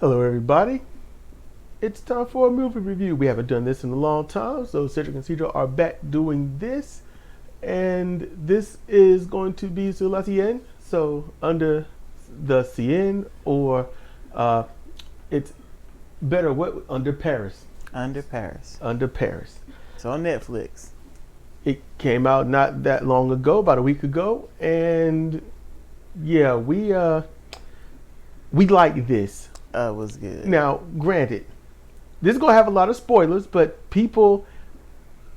Hello, everybody. It's time for a movie review. We haven't done this in a long time, so SIDRIK and SIDRA are back doing this, and this is going to be sur la Sienne, so under the Sienne, or it's better what under Paris. Under Paris. Under Paris. It's on Netflix. It came out not that long ago, about a week ago, and yeah, we like this. It was good. Now, granted, this is going to have a lot of spoilers, but people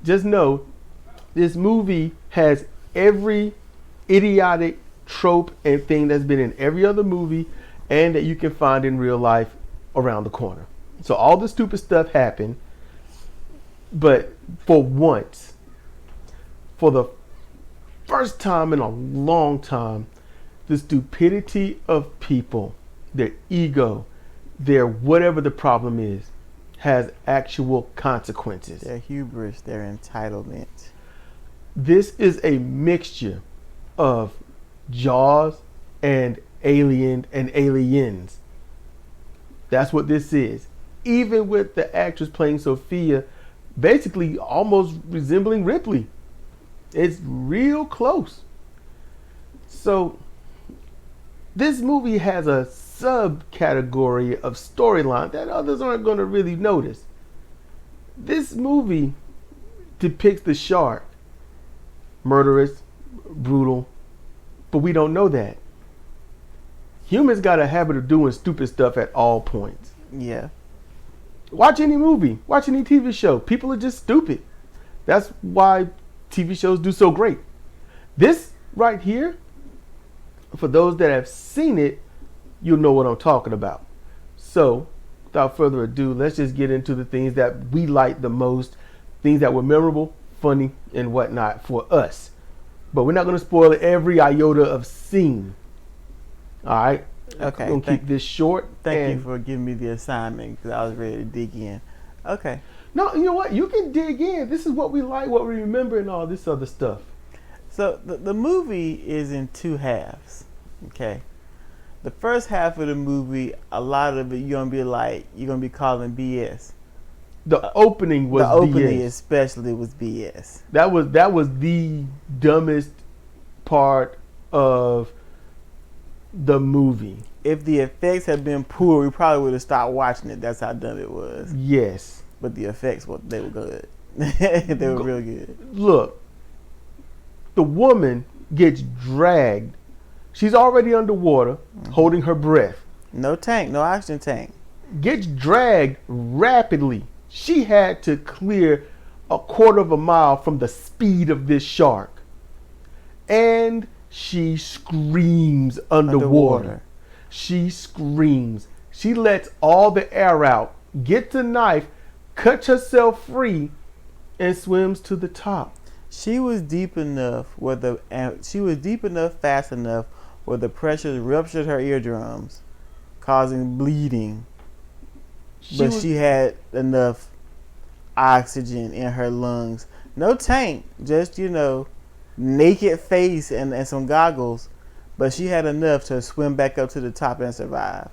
just know this movie has every idiotic trope and thing that's been in every other movie and that you can find in real life around the corner. So all the stupid stuff happened, but for once, for the first time in a long time, the stupidity of people, their ego, their whatever the problem is, has actual consequences. Their hubris, their entitlement. This is a mixture of Jaws and Alien and Aliens. That's what this is. Even with the actress playing Sophia basically almost resembling Ripley. It's real close. So this movie has a subcategory of storyline that others aren't going to really notice. This movie depicts the shark murderous, brutal, but we don't know that. Humans got a habit of doing stupid stuff at all points. Yeah. Watch any movie, watch any TV show. People are just stupid. That's why TV shows do so great. This right here, for those that have seen it, you'll know what I'm talking about. So, without further ado, let's just get into the things that we liked the most, things that were memorable, funny, and whatnot for us. But we're not going to spoil every iota of scene. All right? Okay. We're going to keep this short. Thank you for giving me the assignment because I was ready to dig in. Okay. No, you know what? You can dig in. This is what we like, what we remember, and all this other stuff. So the movie is in two halves. Okay. The first half of the movie, a lot of it you're gonna be calling BS. The opening was the opening BS. especially was BS. That was the dumbest part of the movie. If the effects had been poor, we probably would have stopped watching it. That's how dumb it was. Yes. But the effects, they were good. They were real good. Look, the woman gets dragged. She's already underwater, holding her breath. No tank, no oxygen tank. Gets dragged rapidly. She had to clear a quarter of a mile from the speed of this shark. And she screams underwater. She screams. She lets all the air out, gets a knife, cuts herself free, and swims to the top. She was deep enough fast enough where the pressure ruptured her eardrums, causing bleeding. She had enough oxygen in her lungs. No tank, just, naked face and some goggles. But she had enough to swim back up to the top and survive.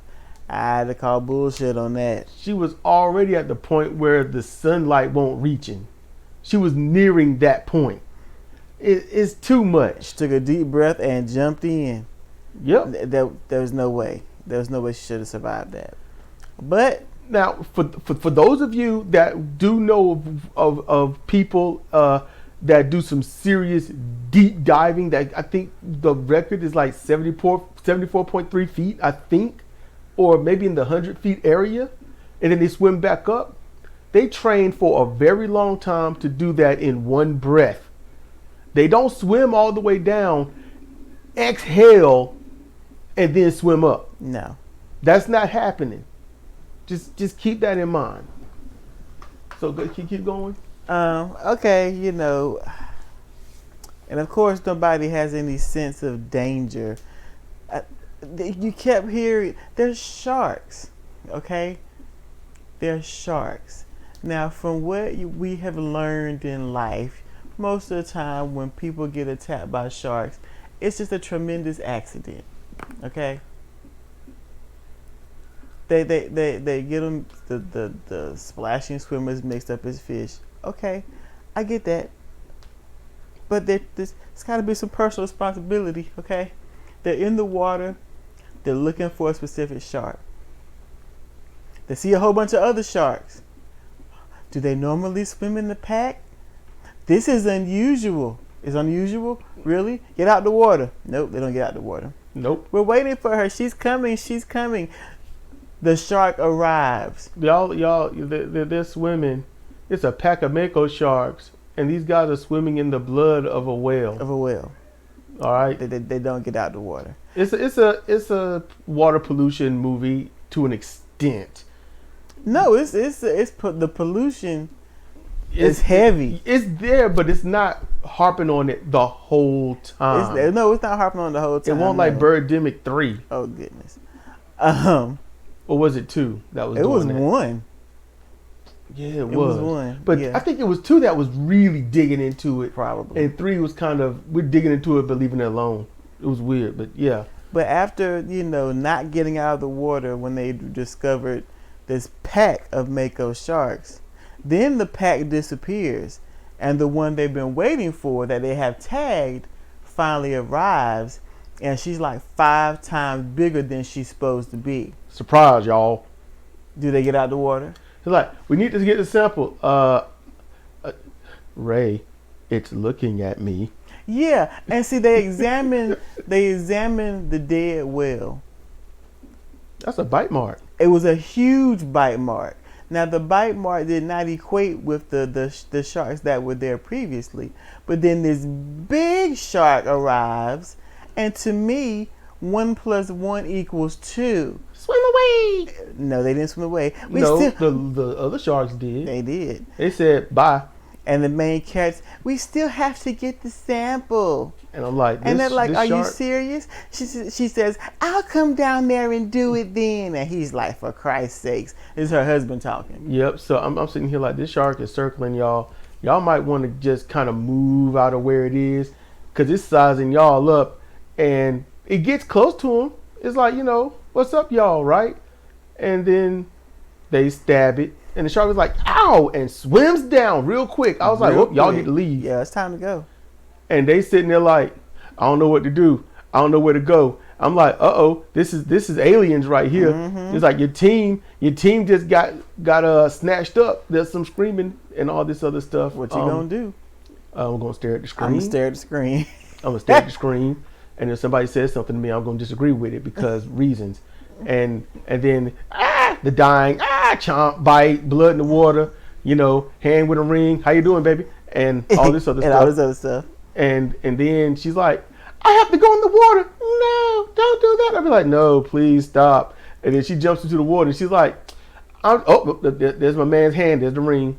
I had to call bullshit on that. She was already at the point where the sunlight won't reach her. She was nearing that point. It's too much. She took a deep breath and jumped in. Yep. There was no way. There was no way she should have survived that. But now, for those of you that do know of people that do some serious deep diving, that I think the record is like 74.3 feet, I think, or maybe in the 100 feet area, and then they swim back up. They train for a very long time to do that in one breath. They don't swim all the way down, exhale, and then swim up. No. That's not happening. Just keep that in mind. So keep going. Okay, and of course nobody has any sense of danger. You kept hearing, there's sharks, okay? There's sharks. Now, from what we have learned in life, most of the time when people get attacked by sharks, it's just a tremendous accident, okay? They get them the splashing swimmers mixed up as fish. Okay, I get that. But it's got to be some personal responsibility. Okay, they're in the water. They're looking for a specific shark. They see a whole bunch of other sharks. Do they normally swim in the pack? This is unusual. It's unusual? Really? Get out the water. Nope, they don't get out the water. Nope. We're waiting for her. She's coming. She's coming. The shark arrives. They're swimming. It's a pack of mako sharks, and these guys are swimming in the blood of a whale. All right. They don't get out the water. It's a water pollution movie to an extent. No, it's the pollution is heavy. It's there, but it's not harping on it the whole time. It's not harping on it the whole time. It won't like Birdemic 3. Oh goodness. Or was it 2 that was? It was that? 1. Yeah, it was 1. But yeah. I think it was 2 that was really digging into it. Probably. And 3 was kind of, we're digging into it but leaving it alone. It was weird, but yeah. But after, not getting out of the water when they discovered this pack of mako sharks, then the pack disappears. And the one they've been waiting for that they have tagged finally arrives. And she's like 5 times bigger than she's supposed to be. Surprise, y'all. Do they get out the water? It's like, we need to get the sample. Ray, it's looking at me. Yeah, and see, they examine the dead whale. That's a bite mark. It was a huge bite mark. Now, the bite mark did not equate with the sharks that were there previously. But then this big shark arrives, and to me, 1 + 1 = 2. Swim away. No, they didn't swim away. The other sharks did. They did. They said bye. And the main character, we still have to get the sample. And I'm like, and they're like, are you shark? serious? She says, I'll come down there and do it then. And he's like, for Christ's sakes. This is her husband talking. Yep. So I'm sitting here like, this shark is circling y'all. Y'all might want to just kind of move out of where it is, because it's sizing y'all up. And it gets close to him. It's like, what's up, y'all, right? And then they stab it. And the shark was like, ow, and swims down real quick. I was like, oh, y'all need to leave. Yeah, it's time to go. And they sitting there like, I don't know what to do. I don't know where to go. I'm like, this is aliens right here. Mm-hmm. It's like your team just got snatched up. There's some screaming and all this other stuff. What you gonna do? I'm gonna stare at the screen. I'm gonna stare at the screen. I'm gonna stare at the screen. And if somebody says something to me, I'm gonna disagree with it because reasons. And then the dying, chomp, bite, blood in the water, hand with a ring. How you doing, baby? And all this other and stuff. all this other stuff. And then she's like, I have to go in the water. No, don't do that. I'll be like, no, please stop. And then she jumps into the water and she's like, there's my man's hand. There's the ring.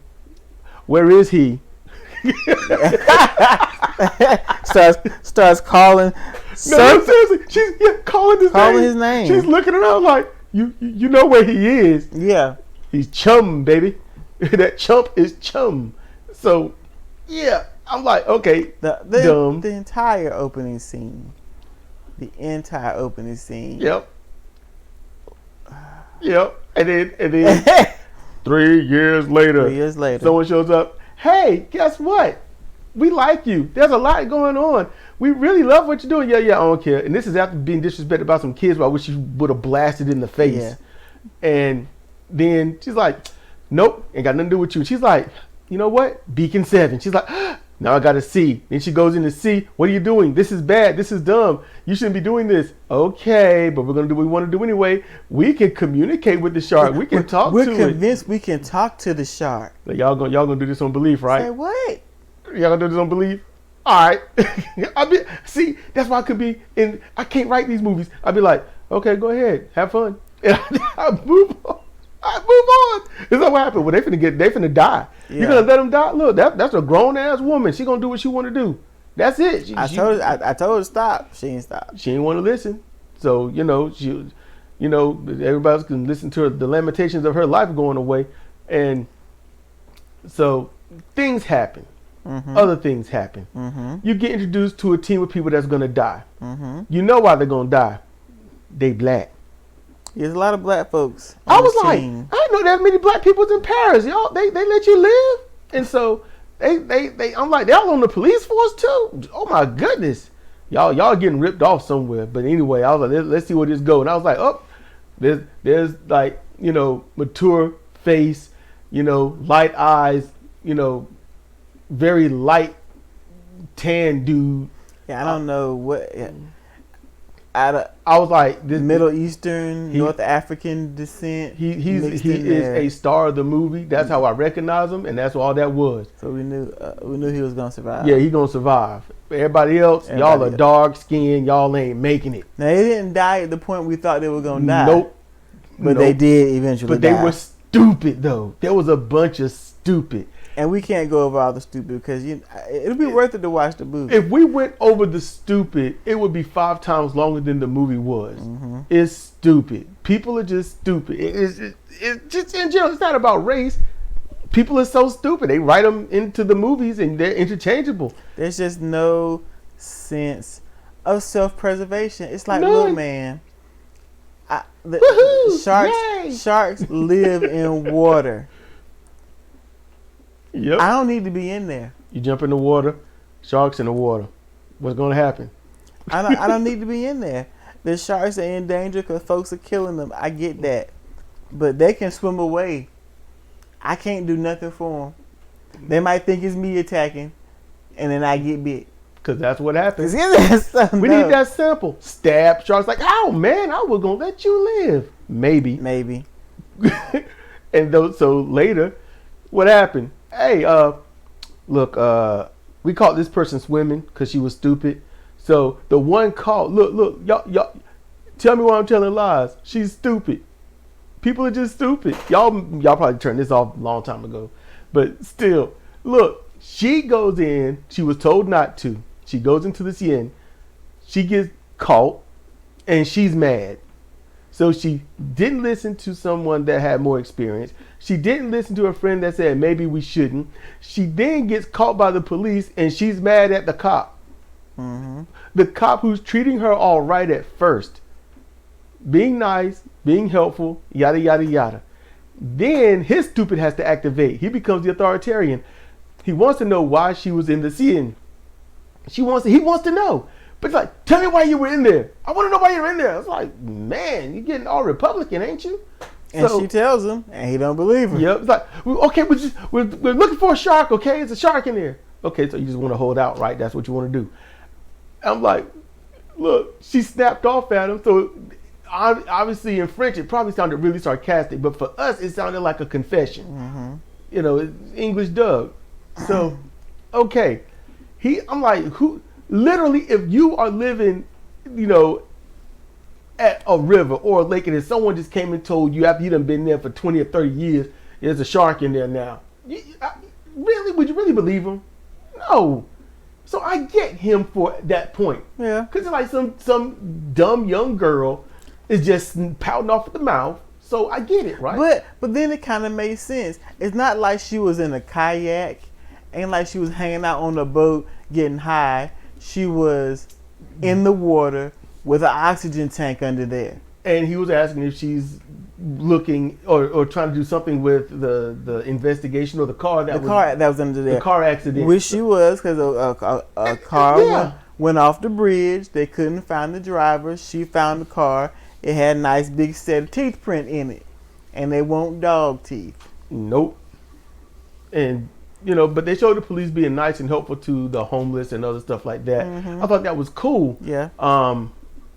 Where is he? starts calling. No, seriously, she's calling his name. She's looking around like, you know where he is. Yeah, he's chum, baby. That chump is chum. So, yeah, I'm like, okay, dumb. The entire opening scene. Yep. And then 3 years later, someone shows up. Hey, guess what? We like you. There's a lot going on. We really love what you're doing. Yeah, I don't care. And this is after being disrespected by some kids, I wish you would have blasted in the face. Yeah. And then she's like, nope, ain't got nothing to do with you. She's like, you know what? Beacon 7. She's like, now I got to C. Then she goes in to C. What are you doing? This is bad. This is dumb. You shouldn't be doing this. Okay, but we're going to do what we want to do anyway. We can communicate with the shark. We can talk to it. We're convinced we can talk to the shark. Like, y'all gonna do this on belief, right? Say what? Y'all gonna do this on belief? All right. See, that's why I can't write these movies. I'd be like, okay, go ahead. Have fun. And I move on. This is what happened. Well, they finna die. Yeah. You're gonna let them die? Look, that's a grown ass woman. She gonna do what she want to do. That's it. I told her to stop. She ain't stop. She ain't want to listen. So everybody can listen to the lamentations of her life going away, and so things happen. Mm-hmm. Other things happen. Mm-hmm. You get introduced to a team of people that's gonna die. Mm-hmm. You know why they're gonna die. They black. There's a lot of black folks. I was like, I didn't know that many black people in Paris. Y'all, they let you live, and so they I'm like, they're all on the police force too. Oh my goodness, y'all getting ripped off somewhere. But anyway, I was like, let's see where this goes. And I was like, oh, there's like, you know, mature face, you know, light eyes, you know, very light tan dude. Yeah, I don't know what. Yeah. I was like, this Middle Eastern, North African descent. He is a star of the movie. That's how I recognize him, and that's all that was. So we knew he was gonna survive. Yeah, he gonna survive. Everybody else, y'all are dark skinned. Y'all ain't making it. Now they didn't die at the point we thought they were gonna die. Nope. But they did eventually. But they were stupid though. There was a bunch of stupid. And we can't go over all the stupid because it'll be worth it to watch the movie. If we went over the stupid, it would be 5 times longer than the movie was. Mm-hmm. It's stupid. People are just stupid. It's just in general. It's not about race. People are so stupid. They write them into the movies and they're interchangeable. There's just no sense of self-preservation. It's like, look, man, sharks live in water. Yep. I don't need to be in there. You jump in the water, sharks in the water. What's going to happen? I don't need to be in there. The sharks are in danger because folks are killing them. I get that. But they can swim away. I can't do nothing for them. They might think it's me attacking, and then I get bit. Because that's what happens. We need that simple. Stab sharks like, oh, man, I was going to let you live. Maybe. And so later, what happened? Hey, look, we caught this person swimming because she was stupid. So the one caught, look, y'all, tell me why I'm telling lies. She's stupid. People are just stupid. Y'all probably turned this off a long time ago. But still, look, she goes in. She was told not to. She goes into the Seine. She gets caught, and she's mad. So she didn't listen to someone that had more experience. She didn't listen to a friend that said maybe we shouldn't. She then gets caught by the police and she's mad at the cop. Mm-hmm. The cop who's treating her all right at first. Being nice, being helpful, yada, yada, yada. Then his stupid has to activate. He becomes the authoritarian. He wants to know why she was in the scene. He wants to know. But it's like, tell me why you were in there. I want to know why you're in there. It's like, man, you're getting all Republican, ain't you? And she tells him, and he don't believe her. Yep. It's like, okay, we're looking for a shark, okay? It's a shark in there. Okay, so you just want to hold out, right? That's what you want to do. I'm like, look, she snapped off at him. So obviously in French, it probably sounded really sarcastic. But for us, it sounded like a confession. Mm-hmm. You know, it's English dub. So, okay. I'm like, who... Literally, if you are living, you know, at a river or a lake, and if someone just came and told you after you done been there for 20 or 30 years, there's a shark in there now. Really? Would you really believe him? No. So I get him for that point. Yeah. Because it's like some dumb young girl is just pouting off at the mouth. So I get it, right? But then it kind of made sense. It's not like she was in a kayak. Ain't like she was hanging out on the boat getting high. She was in the water with an oxygen tank under there. And he was asking if she's looking or trying to do something with the investigation or the car that was under there. The car accident. Which she was, because a car went off the bridge. They couldn't find the driver. She found the car. It had a nice big set of teeth print in it. And they weren't dog teeth. Nope. And... You know, but they showed the police being nice and helpful to the homeless and other stuff like that. Mm-hmm. I thought that was cool. Yeah.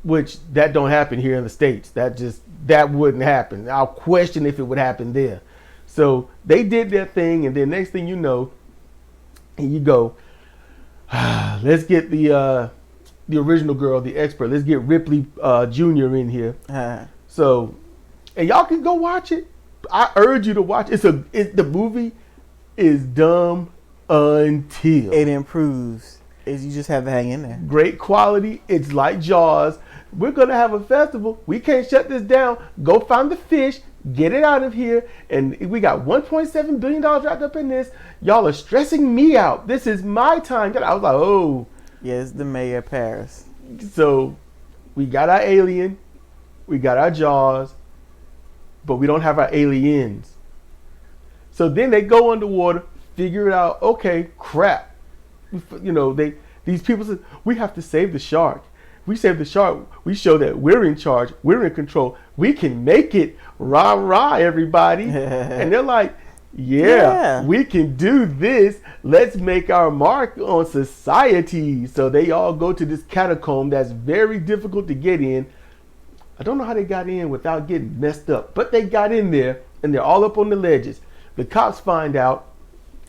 Which that don't happen here in the States. That wouldn't happen. I'll question if it would happen there. So they did their thing, and then next thing you know, here you go. Let's get the original girl, the expert. Let's get Ripley Jr. in here. So, and y'all can go watch it. I urge you to watch it. The movie is dumb until it improves. You just have to hang in there. Great quality. It's like Jaws. We're gonna have a festival. We can't shut this down. Go find the fish. Get it out of here. And we got $1.7 billion wrapped up in this. Y'all are stressing me out. This is my time. I was like, oh. Yes, the mayor of Paris. So we got our Alien. We got our Jaws. but we don't have our aliens. So then they go underwater, figure it out. Okay, crap. You know, these people said, we have to save the shark. We save the shark. We show that we're in charge. We're in control. We can make it. Rah, rah, everybody. And they're like, yeah, we can do this. Let's make our mark on society. So they all go to this catacomb that's very difficult to get in. I don't know how they got in without getting messed up, but they got in there and they're all up on the ledges. The cops find out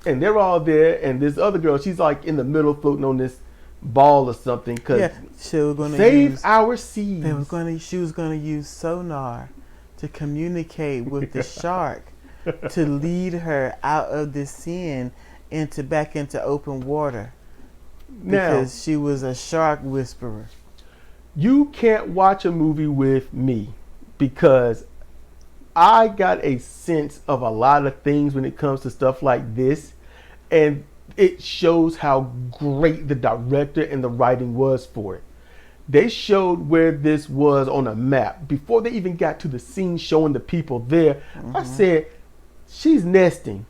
and they're all there. And this other girl, she's like in the middle floating on this ball or something. Cause she was gonna save our seas. She was gonna use sonar to communicate with the shark to lead her out of the sin back into open water. Because she was a shark whisperer. You can't watch a movie with me because I got a sense of a lot of things when it comes to stuff like this, and it shows how great the director and the writing was for it. They showed where this was on a map before they even got to the scene showing the people there. I said, she's nesting.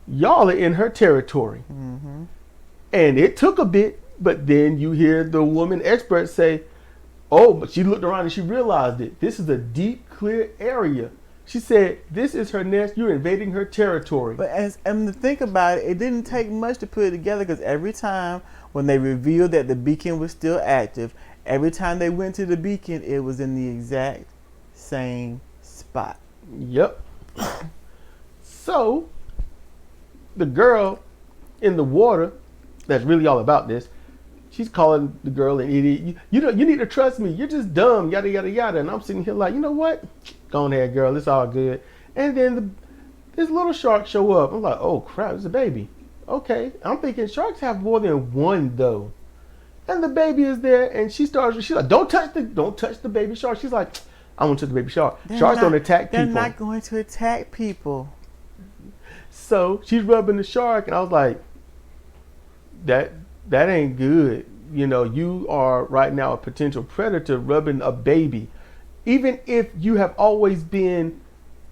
Y'all are in her territory. And it took a bit, but then you hear the woman expert say, oh, but she looked around and she realized it. This is a deep, clear area. She said, this is her nest. You're invading her territory. But to think about it, it didn't take much to put it together, because every time when they revealed that the beacon was still active, every time they went to the beacon, it was in the exact same spot. Yep. So the girl in the water, that's really all about this, she's calling the girl an idiot. You need to trust me. You're just dumb, yada, yada, yada. And I'm sitting here like, you know what? Go on ahead, girl. It's all good. And then this little shark show up. I'm like, oh, crap. It's a baby. Okay. I'm thinking sharks have more than one, though. And the baby is there. And she's like, don't touch the baby shark. She's like, I won't touch the baby shark. Sharks don't attack people. They're not going to attack people. So she's rubbing the shark. And I was like, that ain't good. You know, you are right now a potential predator rubbing a baby. Even if you have always been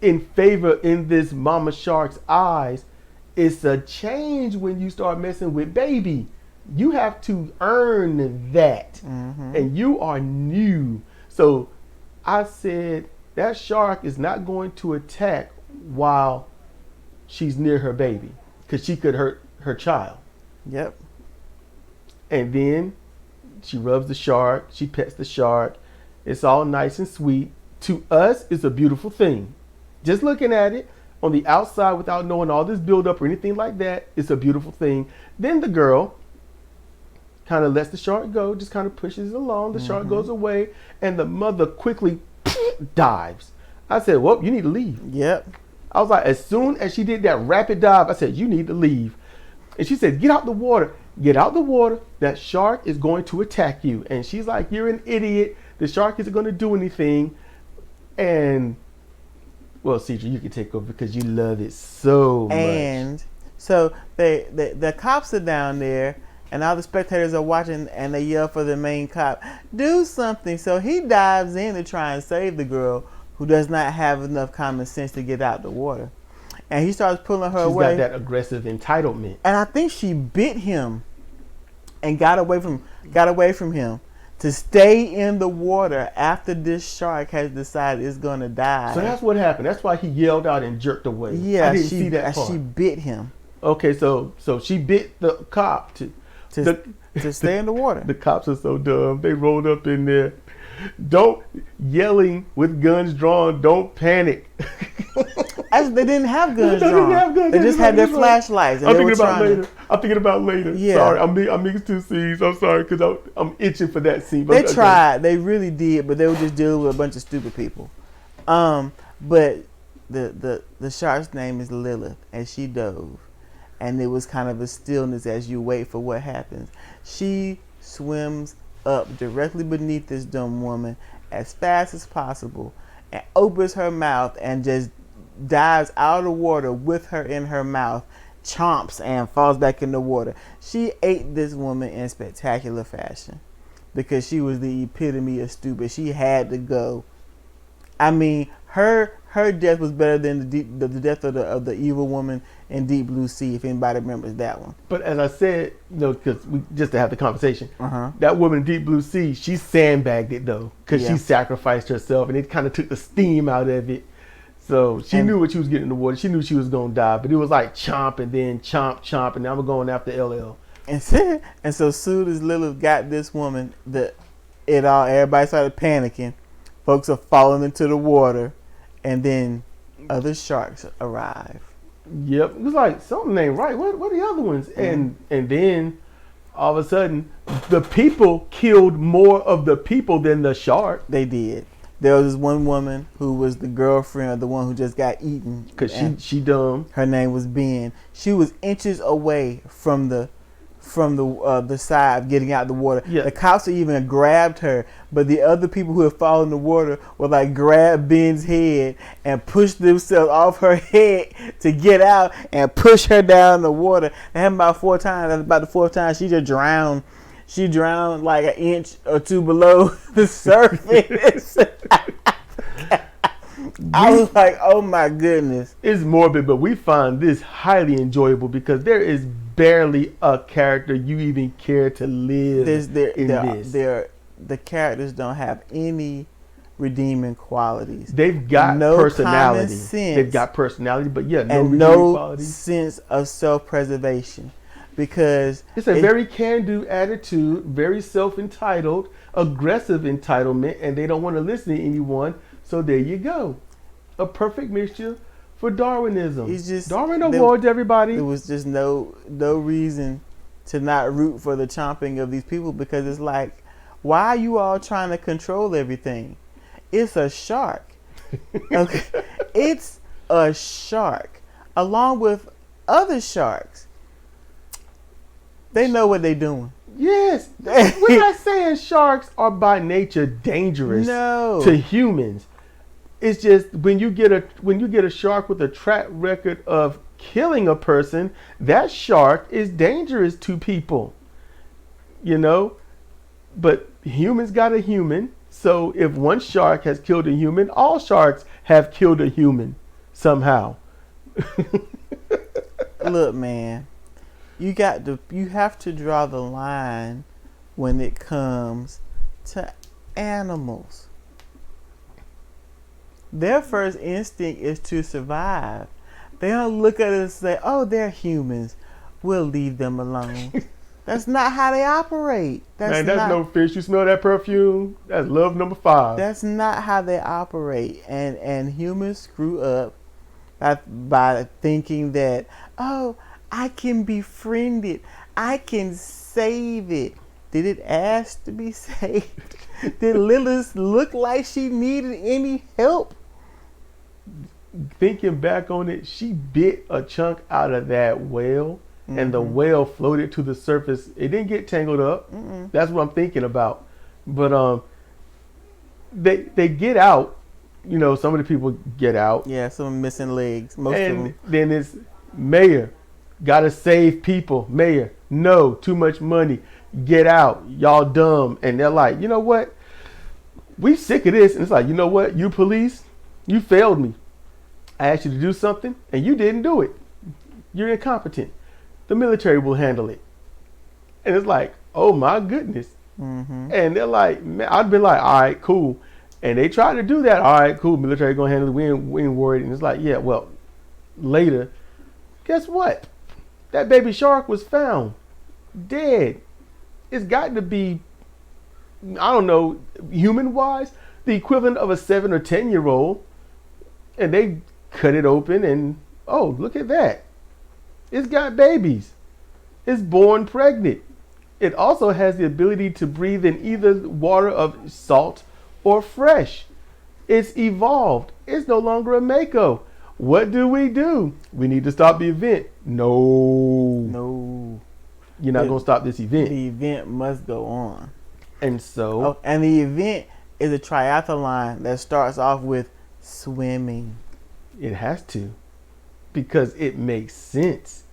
in favor in this mama shark's eyes, it's a change when you start messing with baby. You have to earn that. And you are new. So I said, that shark is not going to attack while she's near her baby, because she could hurt her child. Yep. And then she rubs the shark. She pets the shark. It's all nice and sweet. To us, it's a beautiful thing. Just looking at it on the outside without knowing all this buildup or anything like that, it's a beautiful thing. Then the girl kind of lets the shark go, just kind of pushes it along. The shark goes away, and the mother quickly dives. I said, well, you need to leave. Yep. I was like, as soon as she did that rapid dive, I said, you need to leave. And she said, get out the water. Get out the water. That shark is going to attack you. And she's like, you're an idiot. The shark isn't going to do anything. And, well, Cedra, you can take over because you love it so much. And so the cops are down there, and all the spectators are watching, and they yell for the main cop, do something. So he dives in to try and save the girl, who does not have enough common sense to get out the water. And he starts pulling her away. She's got that aggressive entitlement. And I think she bit him and got away from him to stay in the water after this shark has decided it's going to die. So that's what happened. That's why he yelled out and jerked away. Yeah, I didn't see that part. She bit him. Okay, so she bit the cop to stay in the water. The cops are so dumb. They rolled up in there. Don't yelling with guns drawn. Don't panic. Actually, they didn't have guns drawn. They just had their flashlights. And I'm thinking about later. Yeah. Sorry, I'm mixed two scenes. I'm sorry because I'm itching for that scene. They tried. They really did, but they were just dealing with a bunch of stupid people. But the shark's name is Lilith, and she dove, and it was kind of a stillness as you wait for what happens. She swims up directly beneath this dumb woman as fast as possible and opens her mouth and just dives out of the water with her in her mouth, chomps, and falls back in the water. She ate this woman in spectacular fashion because she was the epitome of stupid. She had to go. I mean, her her death was better than the death of the evil woman in Deep Blue Sea. If anybody remembers that one. But as I said, because we just to have the conversation, that woman in Deep Blue Sea, she sandbagged it though, because she sacrificed herself, and it kind of took the steam out of it. So she knew what she was getting in the water. She knew she was gonna die, but it was like chomp and then chomp, chomp, and now we're going after LL. And so soon as Lilith got this woman, everybody started panicking. Folks are falling into the water, and then other sharks arrive. Yep, it was like something ain't right. What are the other ones? And then all of a sudden, the people killed more of the people than the shark. They did. There was this one woman who was the girlfriend of the one who just got eaten. Because she dumb. Her name was Ben. She was inches away from the side of getting out of the water. Yeah. The cops even grabbed her, but the other people who had fallen in the water would like grab Ben's head and push themselves off her head to get out and push her down the water. It happened about 4 times. That's about the 4th time she just drowned. She drowned like an inch or 2 below the surface. I was like, oh my goodness. It's morbid, but we find this highly enjoyable because there is barely a character you even care to live in this. The characters don't have any redeeming qualities. They've got no personality. Common sense, they've got personality, but no redeeming qualities. Sense of self-preservation. Because it's a very can-do attitude, very self-entitled, aggressive entitlement, and they don't want to listen to anyone. So there you go. A perfect mixture for Darwinism. Darwin awards, everybody. There was just no reason to not root for the chomping of these people, because it's like, why are you all trying to control everything? It's a shark. Okay. It's a shark. Along with other sharks. They know what they're doing. Yes. We're not saying sharks are by nature dangerous to humans. It's just when you get a shark with a track record of killing a person, that shark is dangerous to people. You know? But humans got a human. So if one shark has killed a human, all sharks have killed a human somehow. Look, man. You have to draw the line when it comes to animals. Their first instinct is to survive. They don't look at us and say, oh, they're humans, we'll leave them alone. That's not how they operate. That's no fish. You smell that perfume? That's love number 5. That's not how they operate. And humans screw up by thinking that, oh, I can befriend it. I can save it. Did it ask to be saved? Did Lilith look like she needed any help? Thinking back on it, she bit a chunk out of that whale, and the whale floated to the surface. It didn't get tangled up. That's what I'm thinking about. But they get out. You know, some of the people get out. Yeah, some missing legs. Most of them. Then it's Mayor. Gotta save people. Mayor, no, too much money. Get out. Y'all dumb. And they're like, you know what? We sick of this. And it's like, you know what? You police, you failed me. I asked you to do something and you didn't do it. You're incompetent. The military will handle it. And it's like, oh my goodness. And they're like, man, I'd been like, all right, cool. And they tried to do that. All right, cool. Military gonna handle it. We ain't worried. And it's like, yeah, well, later, guess what? That baby shark was found dead. It's got to be, I don't know, human-wise, the equivalent of a 7 or 10-year-old. And they cut it open and, oh, look at that. It's got babies. It's born pregnant. It also has the ability to breathe in either water of salt or fresh. It's evolved. It's no longer a Mako. What do? We need to stop the event. No. You're not going to stop this event. The event must go on. And so. And the event is a triathlon that starts off with swimming. It has to. Because it makes sense.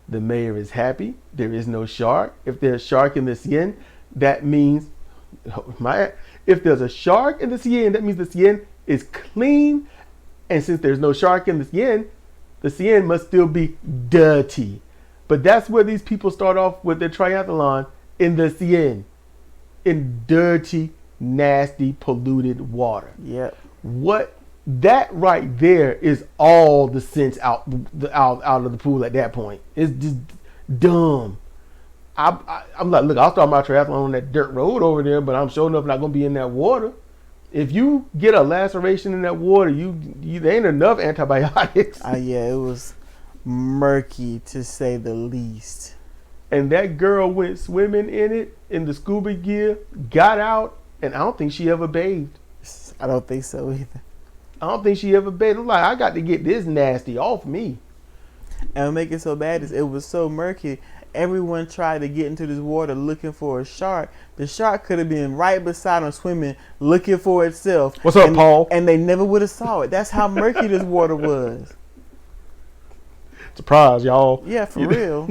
The mayor is happy. There is no shark. If there's a shark in the Seine, that means. If there's a shark in the Seine, that means the Seine is clean And since there's no shark in the CN must still be dirty. But that's where these people start off with their triathlon, in the CN. In dirty, nasty, polluted water. Yep. What that right there is all the sense out of the pool at that point. It's just dumb. I'm like, look, I'll start my triathlon on that dirt road over there, but I'm sure enough not gonna be in that water. If you get a laceration in that water, there ain't enough antibiotics. Yeah, it was murky to say the least. And that girl went swimming in it in the scuba gear, got out, and I don't think she ever bathed. I don't think so either. I don't think she ever bathed. I'm like, I got to get this nasty off me. And what make it so bad is it was so murky. Everyone tried to get into this water looking for a shark. The shark could have been right beside them swimming, looking for itself. What's up, Paul? And they never would have saw it. That's how murky this water was. Surprise, y'all. Yeah, for real.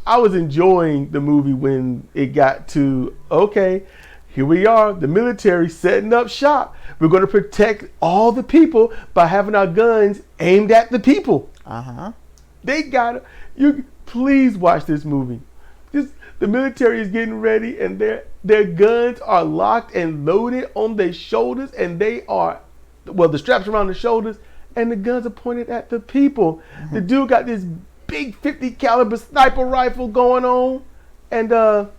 I was enjoying the movie when it got to, okay, here we are, the military setting up shop. We're going to protect all the people by having our guns aimed at the people. They got you. Please watch this movie. The military is getting ready, and their guns are locked and loaded on their shoulders, and they are, well, the straps around the shoulders, and the guns are pointed at the people. The dude got this big 50 caliber sniper rifle going on, and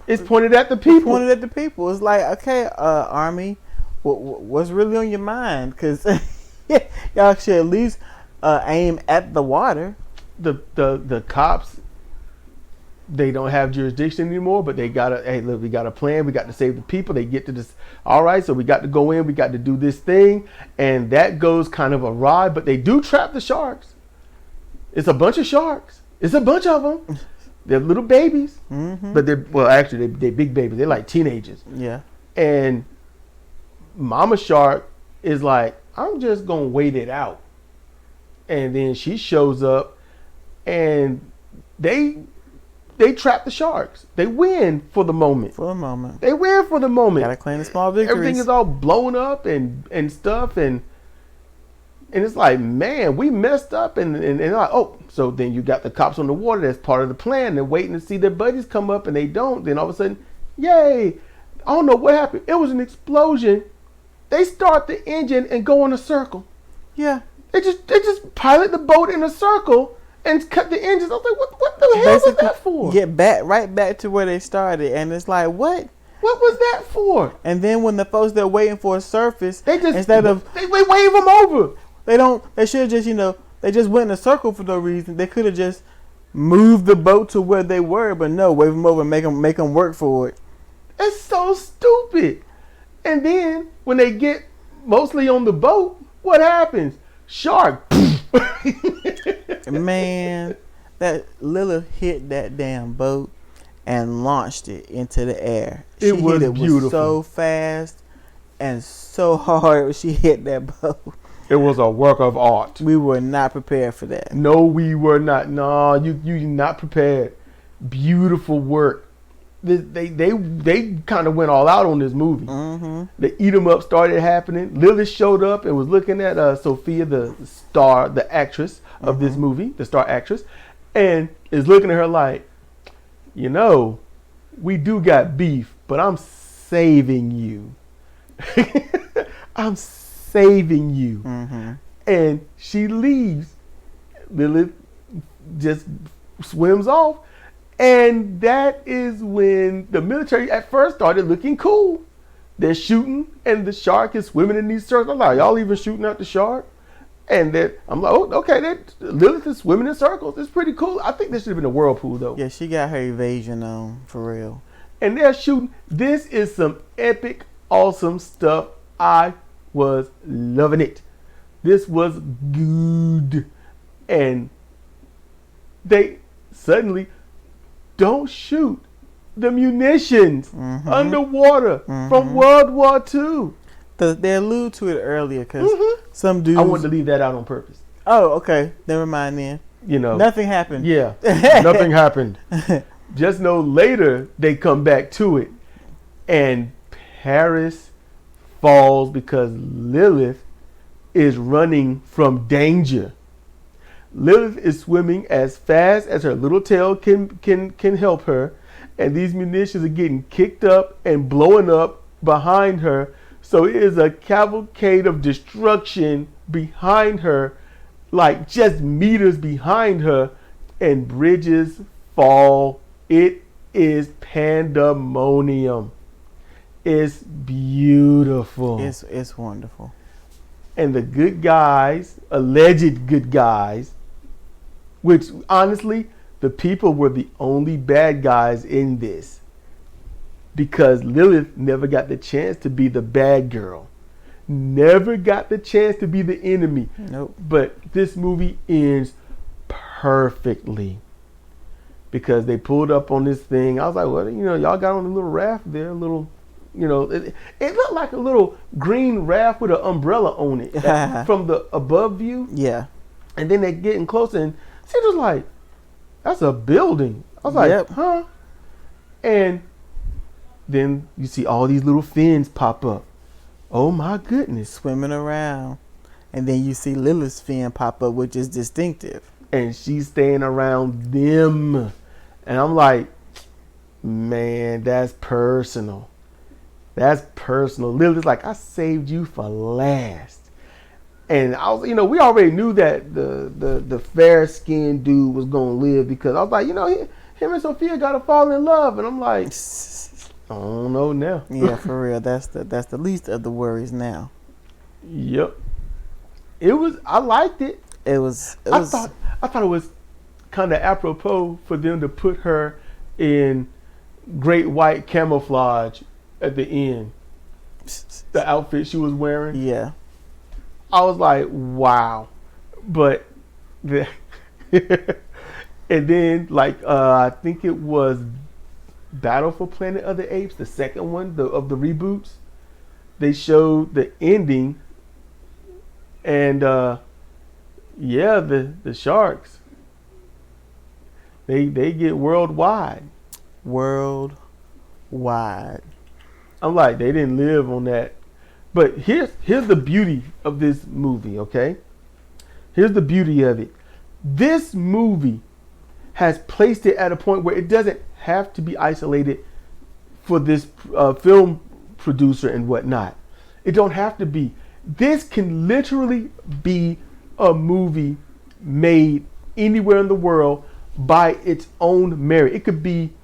it's pointed at the people. Pointed at the people. It's like, okay, Army, what's really on your mind? Because y'all should at least aim at the water. The cops, they don't have jurisdiction anymore, but they gotta, hey, look, we got a plan. We got to save the people. They get to this. All right, so we got to go in. We got to do this thing, and that goes kind of awry. But they do trap the sharks. It's a bunch of sharks. It's a bunch of them. They're little babies, but they're big babies. They're like teenagers. Yeah. And Mama Shark is like, I'm just gonna wait it out. And then she shows up, and they trap the sharks. They win for the moment. They win for the moment. Gotta claim the small victories. Everything is all blown up and stuff, and it's like, man, we messed up, and like, oh, so then you got the cops on the water. That's part of the plan. They're waiting to see their buddies come up, and they don't. Then all of a sudden, yay! I don't know what happened. It was an explosion. They start the engine and go in a circle. Yeah. They just pilot the boat in a circle and cut the engines. I was like, what the hell was that for? Get right back to where they started, and it's like, what? What was that for? And then when the folks that are waiting for a surface, they just instead of they wave them over. They should have just, they just went in a circle for no reason. They could have just moved the boat to where they were, but no, wave them over and make them work for it. It's so stupid. And then when they get mostly on the boat, what happens? Shark. Man, that Lila hit that damn boat and launched it into the air. She was hit it beautiful. So fast and so hard when she hit that boat. It was a work of art. We were not prepared for that. No, we were not. No, you not prepared. Beautiful work. They kind of went all out on this movie. The eat 'em up started happening. Lily showed up and was looking at Sophia, the actress of this movie, the star actress, and is looking at her like, we do got beef, but I'm saving you. I'm saving you. And she leaves. Lily just swims off. And that is when the military at first started looking cool. They're shooting, and the shark is swimming in these circles. I'm like, y'all even shooting at the shark? And then I'm like, oh, okay, Lilith is swimming in circles. It's pretty cool. I think this should have been a whirlpool, though. Yeah, she got her evasion on, for real. And they're shooting. This is some epic, awesome stuff. I was loving it. This was good. And they suddenly don't shoot the munitions underwater from World War II. They allude to it earlier because some dudes. I wanted to leave that out on purpose. Oh, okay. Never mind then. Nothing happened. Yeah, nothing happened. Just know later they come back to it and Paris falls because Lilith is running from danger. Lilith is swimming as fast as her little tail can help her, and these munitions are getting kicked up and blowing up behind her. So it is a cavalcade of destruction behind her, like just meters behind her, and bridges fall. It is pandemonium. It's beautiful. It's wonderful. And the good guys, alleged good guys, which honestly, the people were the only bad guys in this, because Lilith never got the chance to be the bad girl. Never got the chance to be the enemy. Nope. But this movie ends perfectly, because they pulled up on this thing. I was like, well, y'all got on a little raft there, a little, it looked like a little green raft with an umbrella on it from the above view. Yeah. And then they getting closer, and Cidra's like, that's a building. I was like, Yep. huh? And then you see all these little fins pop up. Oh my goodness. Swimming around. And then you see Lilith's fin pop up, which is distinctive. And she's staying around them. And I'm like, man, that's personal. That's personal. Lilith's like, I saved you for last. And I was, we already knew that the fair skinned dude was gonna live, because I was like, him and Sophia gotta fall in love. And I'm like, I don't know now. Yeah, for real. That's the least of the worries now. Yep. I liked it. I thought it was kind of apropos for them to put her in great white camouflage at the end. The outfit she was wearing. Yeah. I was like, wow. But and then I think it was Battle for Planet of the Apes, the second one of the reboots. They showed the ending, and the sharks, they get worldwide. Worldwide. I'm like, they didn't live on that. But here's the beauty of this movie, okay? Here's the beauty of it. This movie has placed it at a point where it doesn't have to be isolated for this film producer and whatnot. It don't have to be. This can literally be a movie made anywhere in the world by its own merit. It could be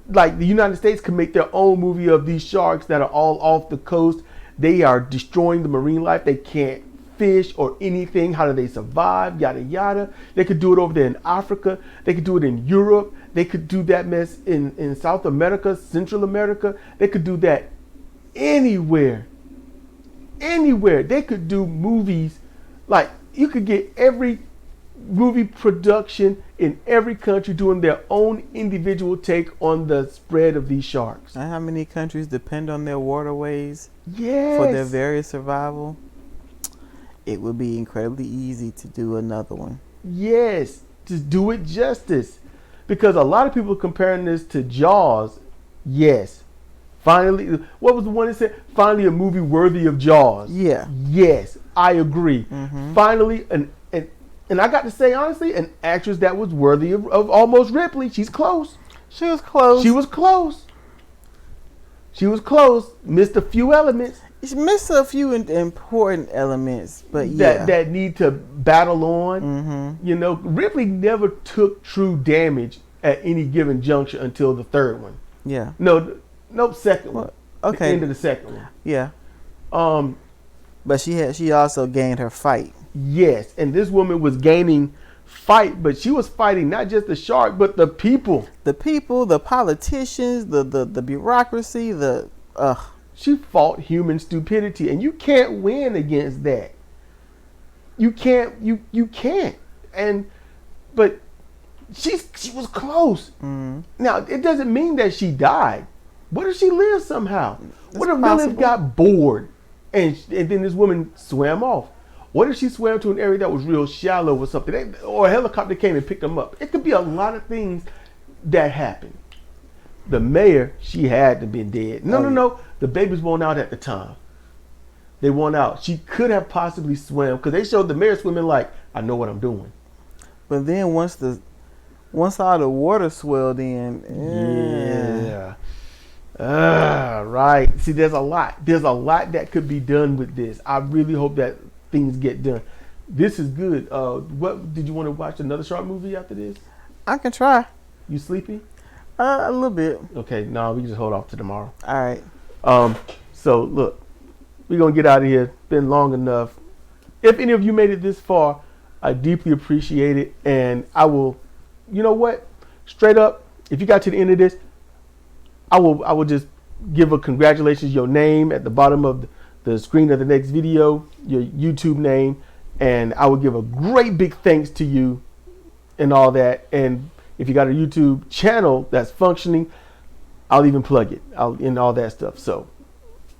like the United States could make their own movie of these sharks that are all off the coast. They are destroying the marine life. They can't fish or anything. How do they survive? Yada, yada. They could do it over there in Africa. They could do it in Europe. They could do that mess in South America, Central America. They could do that anywhere. Anywhere. They could do movies. Like, you could get every movie production in every country doing their own individual take on the spread of these sharks. And how many countries depend on their waterways Yes. for their very survival? It would be incredibly easy to do another one. Yes, to do it justice. Because a lot of people are comparing this to Jaws. Yes. Finally, what was the one that said? Finally a movie worthy of Jaws. Yeah. Yes, I agree. Mm-hmm. Finally, and I got to say honestly, an actress that was worthy of almost Ripley. She's close. She was close. She was close. She was close. Missed a few elements. She missed a few important elements, but yeah. That need to battle on. Mm-hmm. Ripley never took true damage at any given juncture until the third one. Yeah. No, second one. Okay. The end of the second one. Yeah. But she also gained her fight. Yes, and this woman was gaining fight, but she was fighting not just the shark, but the people. The people, the politicians, the bureaucracy, She fought human stupidity, and you can't win against that. You can't. But she was close. Mm-hmm. Now, it doesn't mean that she died. What if she lived somehow? What if possible. Lilith got bored and then this woman swam off? What if she swam to an area that was real shallow or something? Or a helicopter came and picked them up? It could be a lot of things that happened. The mayor, she had to be dead. No. The babies weren't out at the time. They weren't out. She could have possibly swam because they showed the mayor swimming like, I know what I'm doing. But then once all the water swelled in, right. See, there's a lot that could be done with this. I really hope that things get done. This is good. What did you want to watch another shark movie after this? I can try. You sleepy? A little bit. Okay, no, we can just hold off to tomorrow. All right. So look, we're gonna get out of here. It's been long enough. If any of you made it this far, I deeply appreciate it, and I will. You know what? Straight up, if you got to the end of this, I will just give a congratulations, your name at the bottom of the screen of the next video, your YouTube name, and I will give a great big thanks to you and all that. And if you got a YouTube channel that's functioning, I'll even plug it and all that stuff. So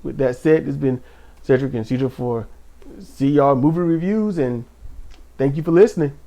with that said, it's been SEDRIK and SIDRA for CR Movie Reviews, and thank you for listening.